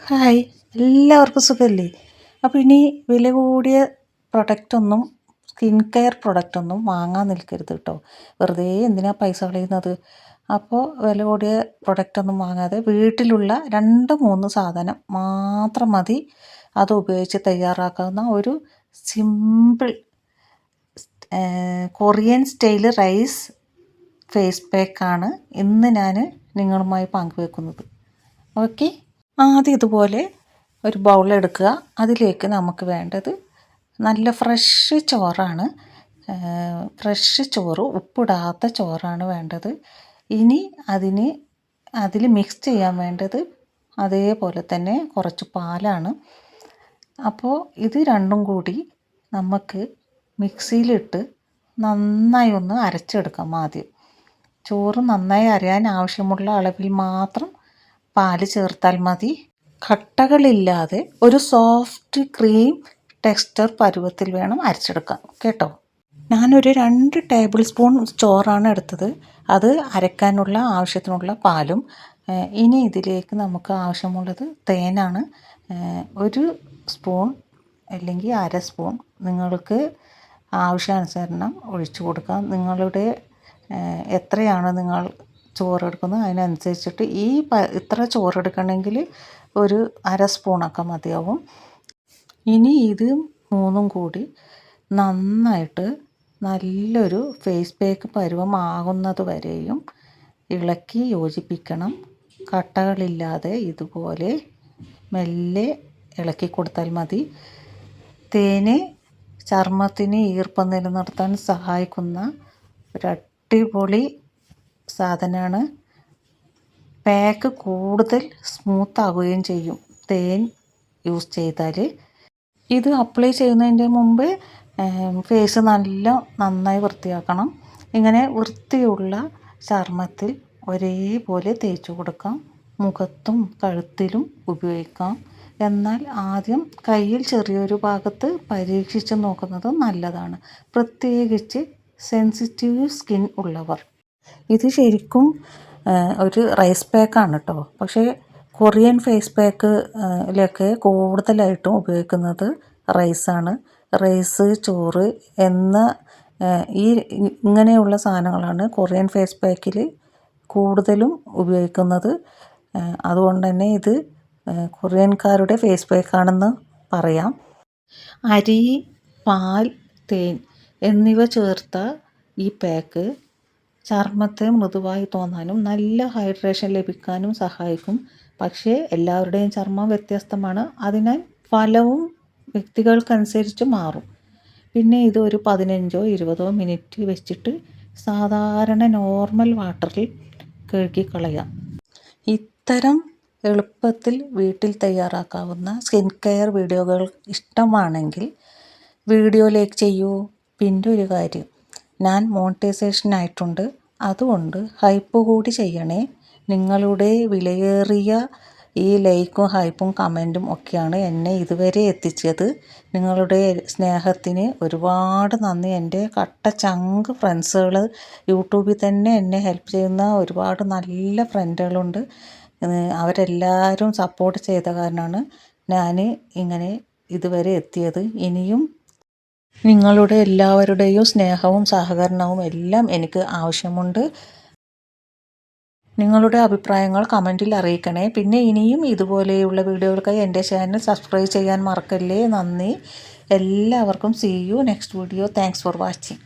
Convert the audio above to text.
Hi, എല്ലാവർക്കും സുഖമല്ലേ? അപ്പോൾ ഇനി വില കൂടിയ പ്രൊഡക്റ്റൊന്നും സ്കിൻ കെയർ പ്രൊഡക്റ്റൊന്നും വാങ്ങാൻ നിൽക്കരുത് കേട്ടോ. വെറുതെ എന്തിനാ പൈസ കളയുന്നത്? അപ്പോൾ വില കൂടിയ പ്രൊഡക്റ്റൊന്നും വാങ്ങാതെ വീട്ടിലുള്ള 2-3 സാധനം മാത്രം മതി അത് ഉപയോഗിച്ച് തയ്യാറാക്കാവുന്ന ഒരു simple Korean style rice face പാക്കാണ് ഇന്ന് ഞാൻ നിങ്ങളുമായി പങ്കുവെക്കുന്നത്. ഓക്കെ, ആദ്യം ഇതുപോലെ ഒരു ബൗൾ എടുക്കുക. അതിലേക്ക് നമുക്ക് വേണ്ടത് നല്ല ഫ്രഷ് ചോറാണ്. ഫ്രഷ് ചോറ്, ഉപ്പിടാത്ത ചോറാണ് വേണ്ടത്. ഇനി അതിൽ മിക്സ് ചെയ്യാൻ വേണ്ടത് അതേപോലെ തന്നെ കുറച്ച് പാലാണ്. അപ്പോൾ ഇത് രണ്ടും കൂടി നമുക്ക് മിക്സിയിലിട്ട് നന്നായി ഒന്ന് അരച്ചെടുക്കാം. ആദ്യം ചോറ് നന്നായി അരയാൻ ആവശ്യമുള്ള അളവിൽ മാത്രം പാല് ചേർത്താൽ മതി. കട്ടകളില്ലാതെ ഒരു സോഫ്റ്റ് ക്രീം ടെക്സ്ചർ പരുവത്തിൽ വേണം അരച്ചെടുക്കാൻ കേട്ടോ. ഞാനൊരു 2 ടേബിൾ സ്പൂൺ ചോറാണ് എടുത്തത്. അത് അരക്കാനുള്ള ആവശ്യത്തിനുള്ള പാലും. ഇനി ഇതിലേക്ക് നമുക്ക് ആവശ്യമുള്ളത് തേനാണ്. 1 സ്പൂൺ അല്ലെങ്കിൽ അര സ്പൂൺ നിങ്ങൾക്ക് ആവശ്യാനുസരണം ഒഴിച്ചു കൊടുക്കാം. നിങ്ങളുടെ എത്രയാണ് നിങ്ങൾ ചോറെടുക്കുന്നത് അതിനനുസരിച്ചിട്ട് ഇത്ര ചോറെടുക്കണമെങ്കിൽ ഒരു അര സ്പൂണൊക്കെ മതിയാവും. ഇനി ഇത് മൂന്നും കൂടി നന്നായിട്ട് നല്ലൊരു ഫേസ് പാക്ക് പരുവമാകുന്നത് വരെയും ഇളക്കി യോജിപ്പിക്കണം. കട്ടകളില്ലാതെ ഇതുപോലെ മെല്ലെ ഇളക്കി കൊടുത്താൽ മതി. തേന് ചർമ്മത്തിന് ഈർപ്പം നിലനിർത്താൻ സഹായിക്കുന്ന ഒരു അടിപൊളി സാധനമാണ്. പാക്ക് കൂടുതൽ സ്മൂത്ത് ആകുകയും ചെയ്യും തേൻ യൂസ് ചെയ്താൽ. ഇത് അപ്ലൈ ചെയ്യുന്നതിൻ്റെ മുമ്പ് ഫേസ് നന്നായി വൃത്തിയാക്കണം. ഇങ്ങനെ വൃത്തിയുള്ള ചർമ്മത്തിൽ ഒരേപോലെ തേച്ച് കൊടുക്കാം. മുഖത്തും കഴുത്തിലും ഉപയോഗിക്കാം. എന്നാൽ ആദ്യം കയ്യിൽ ചെറിയൊരു ഭാഗത്ത് പരീക്ഷിച്ച് നോക്കുന്നത് നല്ലതാണ്, പ്രത്യേകിച്ച് സെൻസിറ്റീവ് സ്കിൻ ഉള്ളവർ. ഇത് ശരിക്കും ഒരു റൈസ് പാക്കാണ് കേട്ടോ. പക്ഷേ കൊറിയൻ ഫേസ് പാക്കിലൊക്കെ കൂടുതലായിട്ടും ഉപയോഗിക്കുന്നത് റൈസാണ്. റൈസ്, ചോറ് എന്ന ഇങ്ങനെയുള്ള സാധനങ്ങളാണ് കൊറിയൻ ഫേസ് പാക്കിൽ കൂടുതലും ഉപയോഗിക്കുന്നത്. അതുകൊണ്ട് തന്നെ ഇത് കൊറിയൻകാരുടെ ഫേസ് പാക്കാണെന്ന് പറയാം. അരി, പാൽ, തേൻ എന്നിവ ചേർത്ത ഈ പാക്ക് ചർമ്മത്തെ മൃദുവായി തോന്നാനും നല്ല ഹൈഡ്രേഷൻ ലഭിക്കാനും സഹായിക്കും. പക്ഷേ എല്ലാവരുടെയും ചർമ്മം വ്യത്യസ്തമാണ്. അതിനാൽ ഫലവും വ്യക്തികൾക്കനുസരിച്ച് മാറും. പിന്നെ ഇത് ഒരു 15-20 മിനിറ്റ് വെച്ചിട്ട് സാധാരണ നോർമൽ വാട്ടറിൽ കഴുകിക്കളയാം. ഇത്തരം എളുപ്പത്തിൽ വീട്ടിൽ തയ്യാറാക്കാവുന്ന സ്കിൻ കെയർ വീഡിയോകൾ ഇഷ്ടമാണെങ്കിൽ വീഡിയോ ലൈക്ക് ചെയ്യൂ. പിന്നെ ഒരു കാര്യം, ഞാൻ മോണിറ്റൈസേഷൻ ആയിട്ടുണ്ട്. അതുകൊണ്ട് ഹൈപ്പ് കൂടി ചെയ്യണേ. നിങ്ങളുടെ വിലയേറിയ ഈ ലൈക്കും ഹൈപ്പും കമൻറ്റും ഒക്കെയാണ് എന്നെ ഇതുവരെ എത്തിച്ചത്. നിങ്ങളുടെ സ്നേഹത്തിന് ഒരുപാട് നന്ദി. എൻ്റെ കട്ട ചങ്ക് ഫ്രണ്ട്സുകൾ, യൂട്യൂബിൽ തന്നെ എന്നെ ഹെൽപ്പ് ചെയ്യുന്ന ഒരുപാട് നല്ല ഫ്രണ്ടുകളുണ്ട്. അവരെല്ലാവരും സപ്പോർട്ട് ചെയ്ത കാരണമാണ് ഞാൻ ഇങ്ങനെ ഇതുവരെ എത്തിയത്. ഇനിയും നിങ്ങളുടെ എല്ലാവരുടെയും സ്നേഹവും സഹകരണവും എല്ലാം എനിക്ക് ആവശ്യമുണ്ട്. നിങ്ങളുടെ അഭിപ്രായങ്ങൾ കമൻറ്റിൽ അറിയിക്കണേ. പിന്നെ ഇനിയും ഇതുപോലെയുള്ള വീഡിയോകൾക്കായി എൻ്റെ ചാനൽ സബ്സ്ക്രൈബ് ചെയ്യാൻ മറക്കല്ലേ. നന്ദി എല്ലാവർക്കും. See you next video. Thanks for watching.